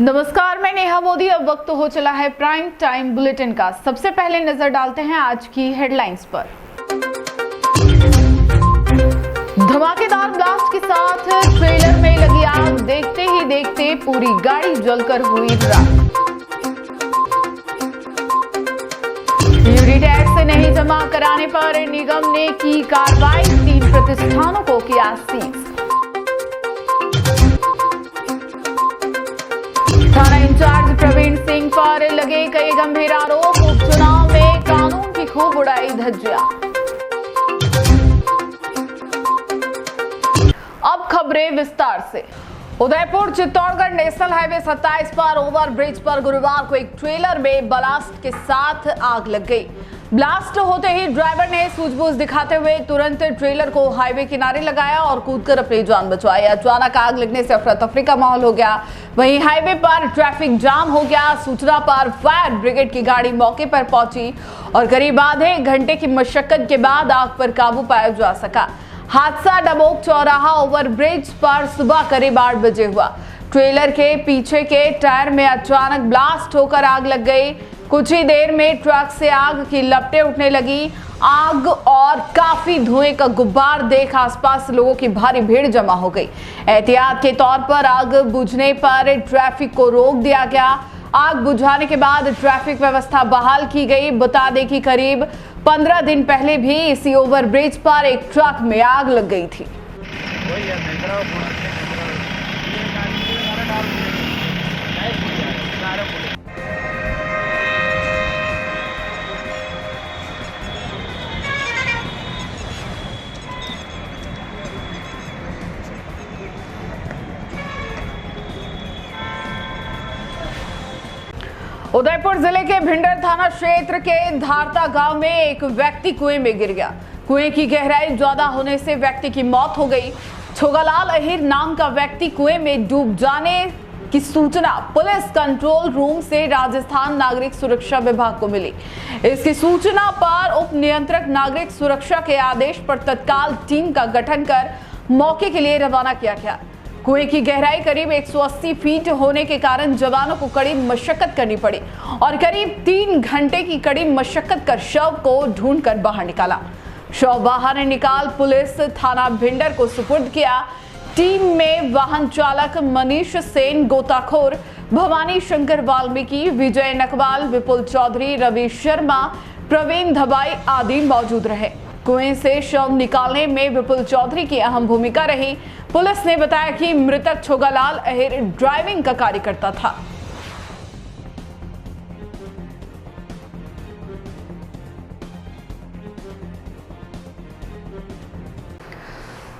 नमस्कार, मैं नेहा मोदी। अब वक्त हो चला है प्राइम टाइम बुलेटिन का। सबसे पहले नजर डालते हैं आज की हेडलाइंस पर। धमाकेदार ब्लास्ट के साथ ट्रेलर में लगी आग, देखते ही देखते पूरी गाड़ी जलकर हुई राख। ड्यूटी टैक्स से नहीं जमा कराने पर निगम ने की कार्रवाई, 3 प्रतिष्ठानों को किया सीज। थाना इंचार्ज प्रवीण सिंह पर लगे कई गंभीर आरोप, उपचुनाव में कानून की खूब उड़ाई धज्जियां। अब खबरें विस्तार से। उदयपुर चित्तौड़गढ़ नेशनल हाईवे 27 पर ओवरब्रिज पर गुरुवार को एक ट्रेलर में ब्लास्ट के साथ आग लग गई। ब्लास्ट होते ही ड्राइवर ने सूझबूझ दिखाते हुए तुरंत ट्रेलर को हाईवे किनारे लगाया और कूदकर अपनी जान बचाई। अचानक आग लगने से अफरा तफरी का माहौल हो गया। वहीं हाईवे पर ट्रैफिक जाम हो गया। सूचना पर फायर ब्रिगेड की गाड़ी मौके पर पहुंची और करीब आधे घंटे की मशक्कत के बाद आग पर काबू पाया जा सका। हादसा डबोक चौराहा ओवरब्रिज पर सुबह करीब 8 बजे हुआ। ट्रेलर के पीछे के टायर में अचानक ब्लास्ट होकर आग लग गई। कुछ ही देर में ट्रक से आग की लपटें उठने लगी। आग और काफी धुएं का गुब्बार देख आसपास लोगों की भारी भीड़ जमा हो गई। एहतियात के तौर पर आग बुझने पर ट्रैफिक को रोक दिया गया। आग बुझाने के बाद ट्रैफिक व्यवस्था बहाल की गई। बता दें कि करीब 15 दिन पहले भी इसी ओवरब्रिज पर एक ट्रक में आग लग गई थी। उदयपुर जिले के भिंडर थाना क्षेत्र के धारता गांव में एक व्यक्ति कुएं में गिर गया। कुएं की गहराई ज्यादा होने से व्यक्ति की मौत हो गई। छोगालाल अहिर नाम का व्यक्ति कुएं में डूब जाने की सूचना पुलिस कंट्रोल रूम से राजस्थान नागरिक सुरक्षा विभाग को मिली। इसकी सूचना पर उप नियंत्रक नागरिक सुरक्षा के आदेश पर तत्काल टीम का गठन कर मौके के लिए रवाना किया गया। कुएं की गहराई करीब 180 फीट होने के कारण जवानों को कड़ी मशक्कत करनी पड़ी और करीब 3 घंटे की कड़ी मशक्कत कर शव को ढूंढकर बाहर निकाला। शव बाहर निकाल पुलिस थाना भिंडर को सुपुर्द किया। टीम में वाहन चालक मनीष सेन, गोताखोर भवानी शंकर वाल्मीकि, विजय नकवाल, विपुल चौधरी, रवि शर्मा, प्रवीण धबाई आदि मौजूद रहे। कुएं से शव निकालने में विपुल चौधरी की अहम भूमिका रही। पुलिस ने बताया कि मृतक छोगालाल अहिर ड्राइविंग का कार्य करता था।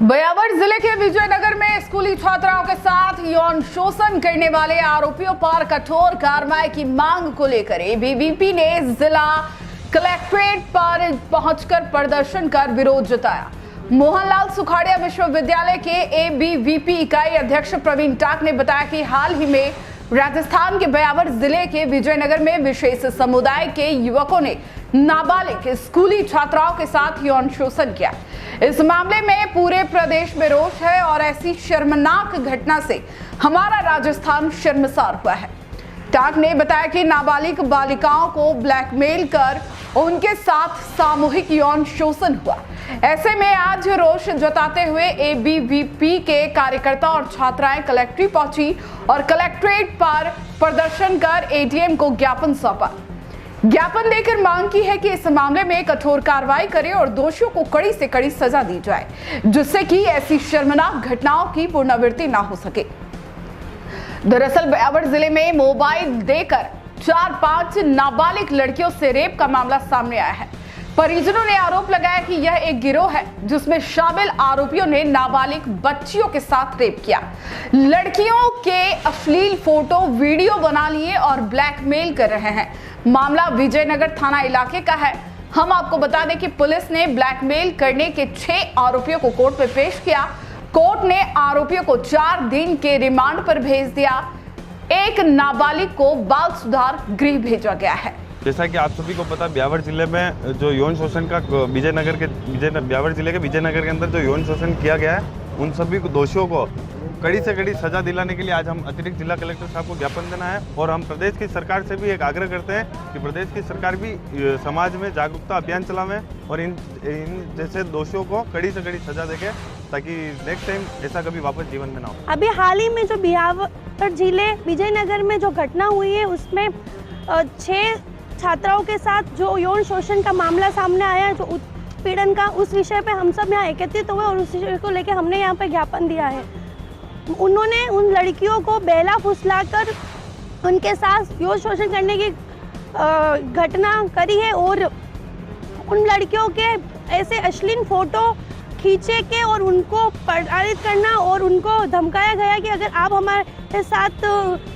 ब्यावर जिले के विजयनगर में स्कूली छात्राओं के साथ यौन शोषण करने वाले आरोपियों पर कठोर कार्रवाई की मांग को लेकर एबीवीपी ने जिला कलेक्ट्रेट पर पहुंचकर प्रदर्शन कर विरोध जताया। मोहनलाल सुखाड़िया विश्वविद्यालय के एबीवीपी इकाई अध्यक्ष प्रवीण टाक ने बताया कि हाल ही में राजस्थान के ब्यावर जिले के विजयनगर में विशेष समुदाय के युवकों ने नाबालिग स्कूली छात्राओं के साथ यौन शोषण किया। इस मामले में पूरे प्रदेश में रोष है और ऐसी शर्मनाक घटना से हमारा राजस्थान शर्मसार हुआ है। टाक ने बताया कि नाबालिग बालिकाओं को ब्लैकमेल कर उनके साथ सामूहिक यौन शोषण हुआ। ऐसे में आज रोष जताते हुए एबीवीपी के कार्यकर्ता और छात्राएं कलेक्ट्रेट पहुंची और कलेक्ट्रेट पर प्रदर्शन कर एडीएम को ज्ञापन सौंपा। ज्ञापन देकर मांग की है कि इस मामले में कठोर कार्रवाई करें और दोषियों को कड़ी से कड़ी सजा दी जाए, जिससे कि ऐसी शर्मनाक घटनाओं की पुनरावृत्ति ना हो सके। दरअसल ब्यावर जिले में मोबाइल देकर 4-5 नाबालिग लड़कियों से रेप का मामला सामने आया है। परिजनों ने आरोप लगाया कि यह एक गिरोह है जिसमें शामिल आरोपियों ने नाबालिग बच्चियों के साथ रेप किया, लड़कियों के अश्लील फोटो वीडियो बना लिए और ब्लैकमेल कर रहे हैं। मामला विजयनगर थाना इलाके का है। हम आपको बता दें कि पुलिस ने ब्लैकमेल करने के 6 आरोपियों को कोर्ट में पेश किया। कोर्ट ने आरोपियों को 4 दिन के रिमांड पर भेज दिया। एक नाबालिग को बाल सुधार गृह भेजा गया है। जैसा कि आप सभी को पता, ब्यावर जिले में जो यौन शोषण का ब्यावर जिले के विजयनगर के अंदर जो यौन शोषण किया गया है उन सभी दोषियों को कड़ी से कड़ी सजा दिलाने के लिए आज हम अतिरिक्त जिला कलेक्टर साहब को ज्ञापन देना है। और हम प्रदेश की सरकार से भी एक आग्रह करते हैं कि प्रदेश की सरकार भी समाज में जागरूकता अभियान चलावें और इन जैसे दोषियों को कड़ी से कड़ी सजा देके, ताकि नेक्स्ट टाइम ऐसा कभी वापस जीवन में ना हो। अभी हाल ही में जो बिहावर जिले विजयनगर में जो घटना हुई है, उसमें 6 छात्राओं के साथ जो यौन शोषण का मामला सामने आया, जो उत्पीड़न का, उस विषय पे हम सब यहाँ एकत्रित हुए और उस विषय को लेकर हमने यहाँ पे ज्ञापन दिया है। उन्होंने उन लड़कियों को बहला फुसलाकर उनके साथ यौन शोषण करने की घटना करी है और उन लड़कियों के ऐसे अश्लील फोटो खींचे के और उनको प्रताड़ित करना और उनको धमकाया गया कि अगर आप हमारे साथ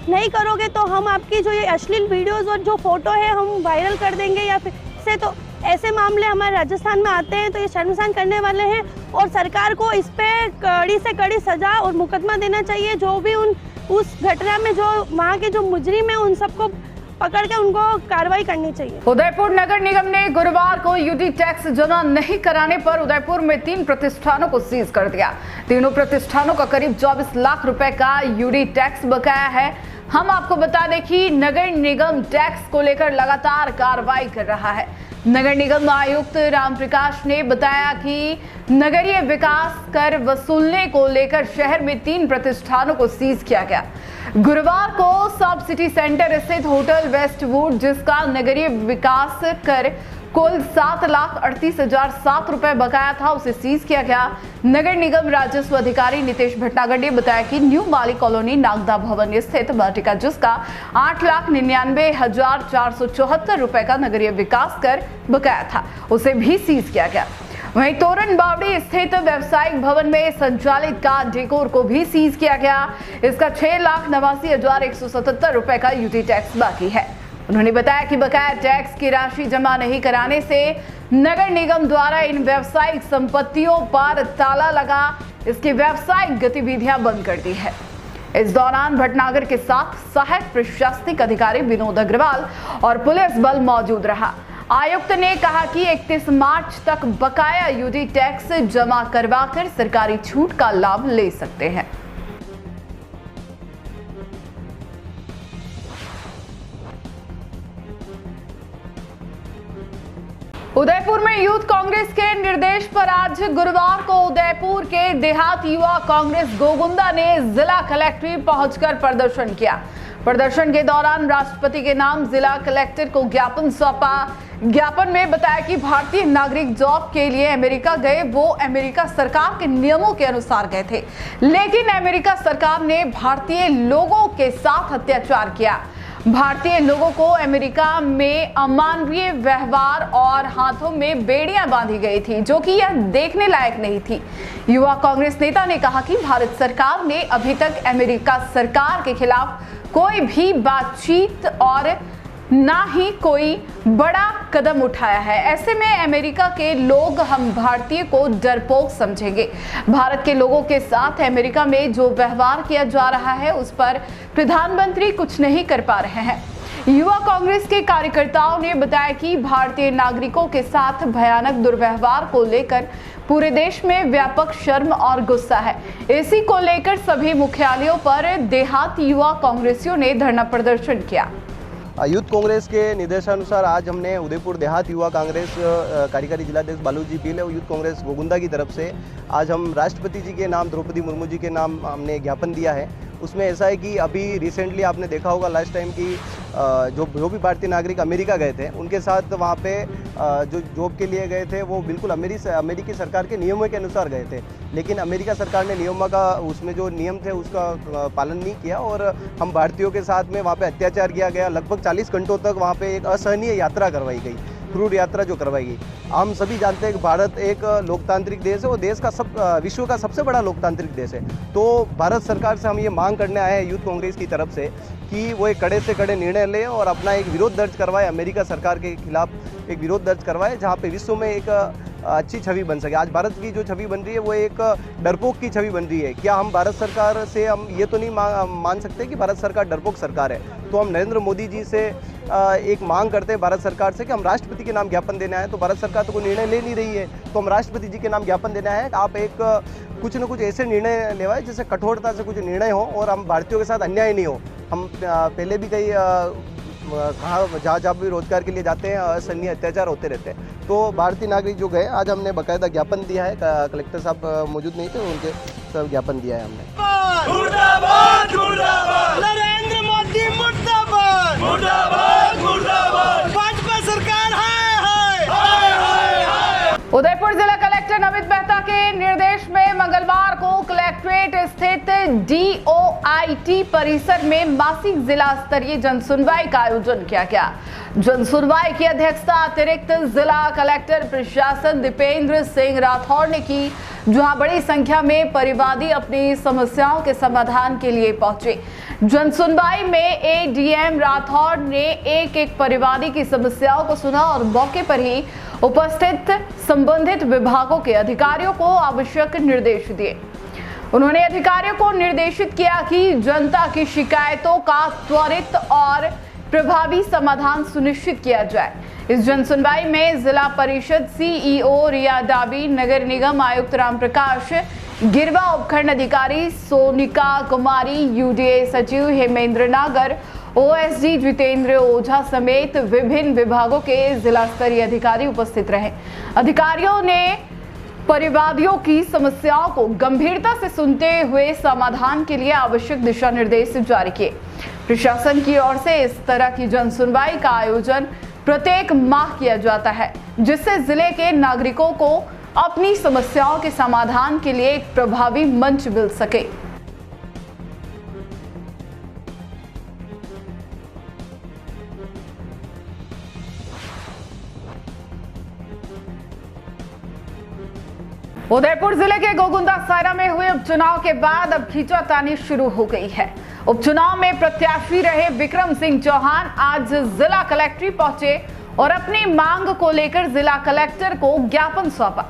नहीं करोगे तो हम आपकी जो ये अश्लील वीडियोस और जो फोटो है हम वायरल कर देंगे या फिर से। तो ऐसे मामले हमारे राजस्थान में आते हैं, तो ये शर्मसार करने वाले हैं और सरकार को इस पे कड़ी से कड़ी सजा और मुकदमा देना चाहिए। जो भी उस घटना में जो वहाँ के जो मुजरिम है उन सबको पकड़ के उनको कार्रवाई करनी चाहिए। उदयपुर नगर निगम ने गुरुवार को यूटी टैक्स जमा नहीं कराने पर उदयपुर में 3 प्रतिष्ठानों को सीज कर दिया। तीनों प्रतिष्ठानों का करीब 24 लाख रुपए का यूटी टैक्स बकाया है। हम आपको बता दें कि नगर निगम टैक्स को लेकर लगातार कार्रवाई कर रहा है। नगर निगम आयुक्त रामप्रकाश ने बताया कि नगरीय विकास कर वसूलने को लेकर शहर में 3 प्रतिष्ठानों को सीज किया गया। गुरुवार को सब सिटी सेंटर स्थित होटल वेस्टवुड, जिसका नगरीय विकास कर कुल 7,38,007 रुपए बकाया था, उसे सीज किया गया। नगर निगम राजस्व अधिकारी नितेश भटनागर ने बताया कि न्यू माली कॉलोनी नागदा भवन स्थित वाटिका, जिसका 8,99,474 रुपए का नगरीय विकास कर बकाया था, उसे भी सीज किया गया। वहीं तोरण बावड़ी स्थित व्यवसायिक भवन में संचालित कार डेकोर को भी सीज किया गया। इसका 6,89,177 रुपए का यूटी टैक्स बाकी है। उन्होंने बताया कि बकाया टैक्स की राशि जमा नहीं कराने से नगर निगम द्वारा इन व्यवसायिक संपत्तियों पर ताला लगा इसकी व्यावसायिक गतिविधियां बंद कर दी है। इस दौरान भटनागर के साथ सहायक प्रशासनिक अधिकारी विनोद अग्रवाल और पुलिस बल मौजूद रहा। आयुक्त ने कहा कि 31 मार्च तक बकाया यूटी टैक्स जमा करवाकर सरकारी छूट का लाभ ले सकते हैं। उदयपुर में यूथ कांग्रेस के निर्देश पर आज गुरुवार को उदयपुर के देहात युवा कांग्रेस गोगुंदा ने जिला कलेक्ट्रेट पहुंचकर प्रदर्शन किया। प्रदर्शन के दौरान राष्ट्रपति के नाम जिला कलेक्टर को ज्ञापन सौंपा। ज्ञापन में बताया कि भारतीय नागरिक जॉब के लिए अमेरिका गए, वो अमेरिका सरकार के नियमों के अनुसार गए थे, लेकिन अमेरिका सरकार ने भारतीय लोगों के साथ अत्याचार किया। भारतीय लोगों को अमेरिका में अमानवीय व्यवहार और हाथों में बेड़ियां बांधी गई थी, जो कि यह देखने लायक नहीं थी। युवा कांग्रेस नेता ने कहा कि भारत सरकार ने अभी तक अमेरिका सरकार के खिलाफ कोई भी बातचीत और ना ही कोई बड़ा कदम उठाया है। ऐसे में अमेरिका के लोग हम भारतीय को डरपोक समझेंगे। भारत के लोगों के साथ अमेरिका में जो व्यवहार किया जा रहा है उस पर प्रधानमंत्री कुछ नहीं कर पा रहे हैं। युवा कांग्रेस के कार्यकर्ताओं ने बताया कि भारतीय नागरिकों के साथ भयानक दुर्व्यवहार को लेकर पूरे देश में व्यापक शर्म और गुस्सा है। इसी को लेकर सभी मुख्यालयों पर देहात युवा कांग्रेसियों ने धरना प्रदर्शन किया। यूथ कांग्रेस के निर्देशानुसार आज हमने उदयपुर देहात युवा कांग्रेस कार्यकारी जिलाध्यक्ष बालूजी पीले और यूथ कांग्रेस गोगुंदा की तरफ से आज हम राष्ट्रपति जी के नाम, द्रौपदी मुर्मू जी के नाम हमने ज्ञापन दिया है। उसमें ऐसा है कि अभी रिसेंटली आपने देखा होगा लास्ट टाइम की जो भी भारतीय नागरिक अमेरिका गए थे उनके साथ वहाँ पे जो जॉब के लिए गए थे वो बिल्कुल अमेरिकी सरकार के नियमों के अनुसार गए थे, लेकिन अमेरिका सरकार ने नियमों का उसमें जो नियम थे उसका पालन नहीं किया और हम भारतीयों के साथ में वहाँ पे अत्याचार किया गया। लगभग 40 घंटों तक वहाँ पे एक असहनीय यात्रा करवाई गई, क्रूर यात्रा जो करवाई गई। हम सभी जानते हैं कि भारत एक लोकतांत्रिक देश है, वो देश का विश्व का सबसे बड़ा लोकतांत्रिक देश है। तो भारत सरकार से हम ये मांग करने आए हैं यूथ कांग्रेस की तरफ से कि वो एक कड़े से कड़े निर्णय ले और अपना एक विरोध दर्ज करवाए, अमेरिका सरकार के खिलाफ एक विरोध दर्ज करवाए, जहाँ पे विश्व में एक अच्छी छवि बन सके। आज भारत की जो छवि बन रही है वो एक डरपोक की छवि बन रही है। क्या हम भारत सरकार से हम ये तो नहीं मान सकते कि भारत सरकार डरपोक सरकार है। तो हम नरेंद्र मोदी जी से एक मांग करते हैं भारत सरकार से कि हम राष्ट्रपति के नाम ज्ञापन देना है, तो भारत सरकार तो कोई निर्णय ले नहीं रही है, तो हम राष्ट्रपति जी के नाम ज्ञापन देना है। आप एक कुछ न कुछ ऐसे निर्णय लेवाए जिससे कठोरता से कुछ निर्णय हो और हम भारतीयों के साथ अन्याय नहीं हो। हम पहले भी कई कहाँ जहाँ भी रोजगार के लिए जाते हैं असहनीय अत्याचार होते रहते हैं, तो भारतीय नागरिक जो गए आज हमने बाकायदा ज्ञापन दिया है। कलेक्टर साहब मौजूद नहीं थे, उनके सब ज्ञापन दिया है हमने। मुर्दाबाद मुर्दाबाद नरेंद्र मोदी मुर्दाबाद मुर्दाबाद मुर्दाबाद भाजपा सरकार हाय उदयपुर जिला कलेक्टर नमित मेहता के निर्देश में मंगलवार को कलेक्ट्रेट स्थित DOIT परिसर में मासिक जिला स्तरीय जनसुनवाई का आयोजन किया गया। जनसुनवाई की अध्यक्षता अतिरिक्त जिला कलेक्टर प्रशासन दीपेंद्र सिंह राठौर ने की, जहां बड़ी संख्या में परिवादी अपनी समस्याओं के समाधान के लिए पहुंचे। जनसुनवाई में ADM राठौर ने एक परिवादी की समस्याओं को सुना और मौके पर ही उपस्थित संबंधित विभागों के अधिकारियों को आवश्यक निर्देश दिए। उन्होंने अधिकारियों को निर्देशित किया कि जनता की शिकायतों का त्वरित और प्रभावी समाधान सुनिश्चित किया जाए। इस जनसुनवाई में जिला परिषद CEO रिया डाबी, नगर निगम आयुक्त राम प्रकाश, गिरवा उपखंड अधिकारी सोनिका कुमारी, UDA सचिव हेमेंद्र नागर, OSD जितेंद्र ओझा समेत विभिन्न विभागों के जिला स्तरीय अधिकारी उपस्थित रहे। अधिकारियों ने परिवादियों की समस्याओं को गंभीरता से सुनते हुए समाधान के लिए आवश्यक दिशा निर्देश जारी किए। प्रशासन की ओर से इस तरह की जनसुनवाई का आयोजन प्रत्येक माह किया जाता है, जिससे जिले के नागरिकों को अपनी समस्याओं के समाधान के लिए एक प्रभावी मंच मिल सके। उदयपुर जिले के गोगुंदा सायरा में हुए उपचुनाव के बाद अब खींचातानी शुरू हो गई है। उपचुनाव में प्रत्याशी रहे विक्रम सिंह चौहान आज जिला कलेक्ट्रेट पहुंचे और अपनी मांग को लेकर जिला कलेक्टर को ज्ञापन सौंपा।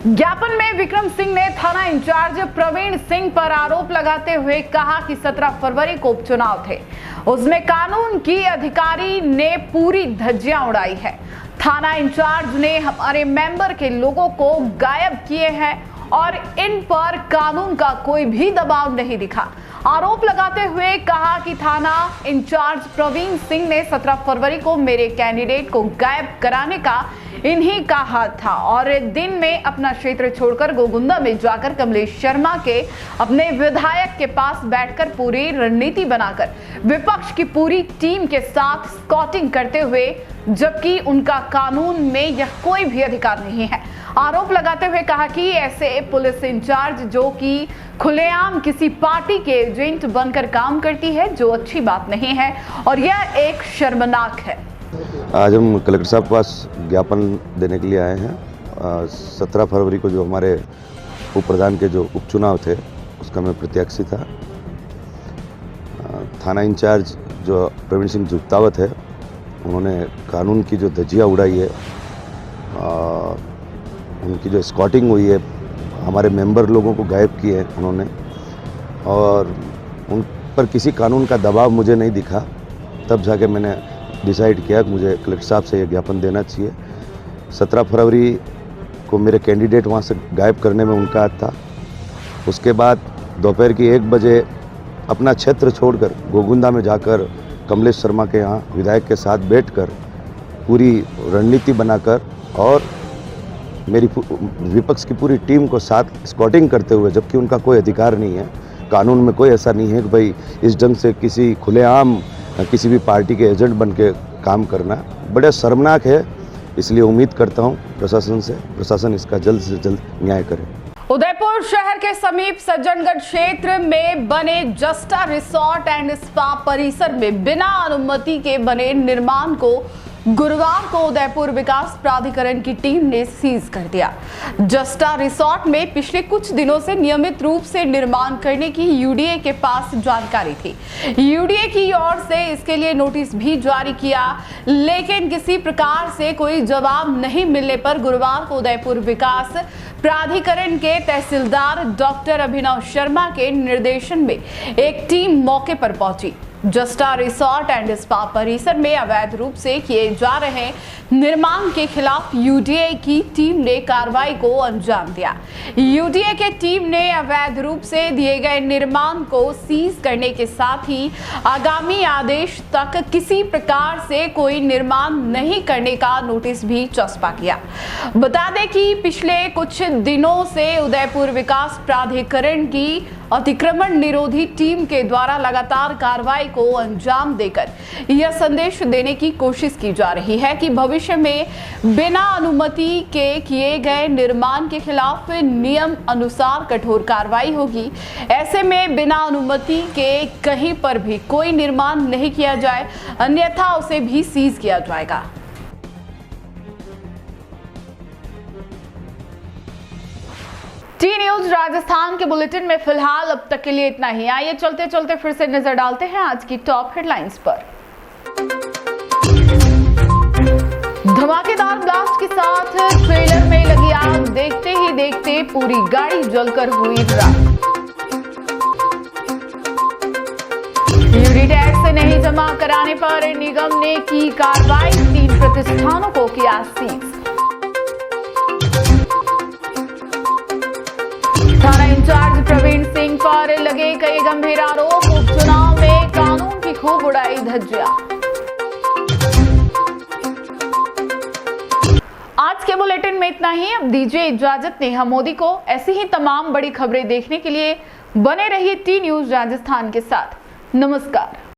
ज्ञापन में विक्रम सिंह ने थाना इंचार्ज प्रवीण सिंह पर आरोप लगाते हुए कहा कि 17 फरवरी को उपचुनाव थे, उसमें कानून की अधिकारी ने पूरी धज्जियां उड़ाई है। थाना इंचार्ज ने हमारे मेंबर के लोगों को गायब किए हैं और इन पर कानून का कोई भी दबाव नहीं दिखा। आरोप लगाते हुए कहा कि थाना इंचार्ज प्रवीण सिंह ने 17 फरवरी को मेरे कैंडिडेट को गायब कराने का इन्हीं का हाथ था और दिन में अपना क्षेत्र छोड़कर गोगुंदा में जाकर कमलेश शर्मा के अपने विधायक के पास बैठकर पूरी रणनीति बनाकर विपक्ष की पूरी टीम के साथ स्कॉटिंग करते हुए, जबकि उनका कानून में यह कोई भी अधिकार नहीं है। आरोप लगाते हुए कहा कि ऐसे पुलिस इंचार्ज जो कि खुलेआम किसी पार्टी के एजेंट बनकर काम करती है, जो अच्छी बात नहीं है और यह एक शर्मनाक है। आज हम कलेक्टर साहब के पास ज्ञापन देने के लिए आए हैं। 17 फरवरी को जो हमारे उप प्रधान के जो उपचुनाव थे उसका मैं प्रत्याशी था। थाना इंचार्ज जो प्रवीण सिंह जुगतावत है, उन्होंने कानून की जो धज्जियां उड़ाई है, उनकी जो स्कॉटिंग हुई है, हमारे मेंबर लोगों को गायब किए हैं उन्होंने, और उन पर किसी कानून का दबाव मुझे नहीं दिखा। तब जाके मैंने डिसाइड किया कि मुझे कलेक्टर साहब से ये ज्ञापन देना चाहिए। 17 फरवरी को मेरे कैंडिडेट वहाँ से गायब करने में उनका हाथ था। उसके बाद दोपहर की 1 बजे अपना क्षेत्र छोड़कर गोगुंदा में जाकर कमलेश शर्मा के यहाँ विधायक के साथ बैठकर पूरी रणनीति बनाकर और मेरी विपक्ष की पूरी टीम को साथ स्कॉटिंग करते हुए, जबकि उनका कोई अधिकार नहीं है, कानून में कोई ऐसा नहीं है कि भाई इस ढंग से किसी खुलेआम किसी भी पार्टी के एजेंट बन के काम करना बड़ा शर्मनाक है। इसलिए उम्मीद करता हूँ प्रशासन से, प्रशासन इसका जल्द से जल्द न्याय करे। उदयपुर शहर के समीप सज्जनगढ़ क्षेत्र में बने जस्टा रिसोर्ट एंड स्पा परिसर में बिना अनुमति के बने निर्माण को गुरुवार को उदयपुर विकास प्राधिकरण की टीम ने सीज कर दिया। जस्टा रिसोर्ट में पिछले कुछ दिनों से नियमित रूप से निर्माण करने की UDA के पास जानकारी थी। UDA की ओर से इसके लिए नोटिस भी जारी किया, लेकिन किसी प्रकार से कोई जवाब नहीं मिलने पर गुरुवार को उदयपुर विकास प्राधिकरण के तहसीलदार डॉक्टर अभिनव शर्मा के निर्देशन में एक टीम मौके पर पहुंची। जस्टा रिसोर्ट एंड स्पा परिसर में अवैध रूप से किए जा रहे निर्माण के खिलाफ यूडीए की टीम ने कार्रवाई को अंजाम दिया। यूडीए के टीम ने अवैध रूप से दिए गए निर्माण को सीज करने के साथ ही आगामी आदेश तक किसी प्रकार से कोई निर्माण नहीं करने का नोटिस भी चस्पा किया। बता दें कि पिछले कुछ दिनों से उदयपुर विकास प्राधिकरण की अतिक्रमण निरोधी टीम के द्वारा लगातार कार्रवाई को अंजाम देकर यह संदेश देने की कोशिश की जा रही है कि भविष्य में बिना अनुमति के किए गए निर्माण के खिलाफ नियम अनुसार कठोर कार्रवाई होगी। ऐसे में बिना अनुमति के कहीं पर भी कोई निर्माण नहीं किया जाए, अन्यथा उसे भी सीज किया जाएगा। टी न्यूज राजस्थान के बुलेटिन में फिलहाल अब तक के लिए इतना ही। आइए चलते चलते फिर से नजर डालते हैं आज की टॉप हेडलाइंस पर। धमाकेदार ब्लास्ट के साथ ट्रेलर में लगी आग, देखते ही देखते पूरी गाड़ी जलकर हुई राख। यूडी टैक्स नहीं जमा कराने पर निगम ने की कार्रवाई, 3 प्रतिष्ठानों को किया सीज। थाना इंचार्ज प्रवीण सिंह पर लगे कई गंभीर आरोप, उपचुनाव में कानून की खूब उड़ाई धज्जियां। आज के बुलेटिन में इतना ही। अब दीजिए इजाजत नेहा मोदी को। ऐसी ही तमाम बड़ी खबरें देखने के लिए बने रहिए टी न्यूज राजस्थान के साथ। नमस्कार।